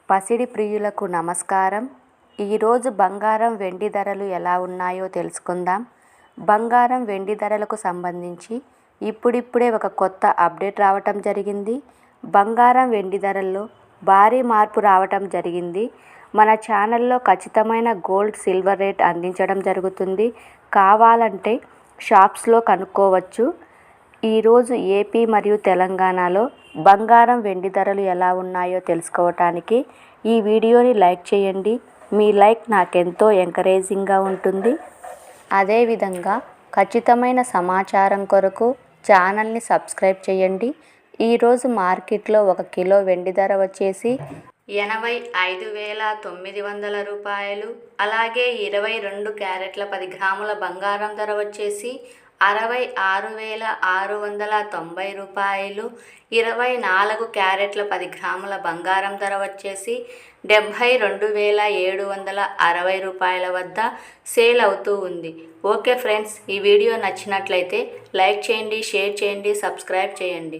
పసిడి ప్రియులకు నమస్కారం. ఈరోజు బంగారం వెండి ధరలు ఎలా ఉన్నాయో తెలుసుకుందాం. బంగారం వెండి ధరలకు సంబంధించి ఇప్పుడిప్పుడే ఒక కొత్త అప్డేట్ రావటం జరిగింది. బంగారం వెండి ధరల్లో భారీ మార్పు రావటం జరిగింది. మన ఛానల్లో ఖచ్చితమైన గోల్డ్ సిల్వర్ రేట్ అందించడం జరుగుతుంది. కావాలంటే షాప్స్లో కనుక్కోవచ్చు. ఈరోజు ఏపీ మరియు తెలంగాణలో బంగారం వెండి ధరలు ఎలా ఉన్నాయో తెలుసుకోవటానికి ఈ వీడియోని లైక్ చేయండి. మీ లైక్ నాకెంతో ఎంకరేజింగ్గా ఉంటుంది. అదేవిధంగా ఖచ్చితమైన సమాచారం కొరకు ఛానల్ని సబ్స్క్రైబ్ చేయండి. ఈరోజు మార్కెట్లో 1 కిలో వెండి ధర వచ్చేసి 85,900 రూపాయలు. అలాగే 22 క్యారెట్ల 10 గ్రాముల బంగారం ధర వచ్చేసి 66,690 రూపాయలు. 24 క్యారెట్ల 10 గ్రాముల బంగారం ధర వచ్చేసి 72,760 రూపాయల వద్ద సేల్ అవుతూ ఉంది. ఓకే ఫ్రెండ్స్, ఈ వీడియో నచ్చినట్లయితే లైక్ చేయండి, షేర్ చేయండి, సబ్స్క్రైబ్ చేయండి.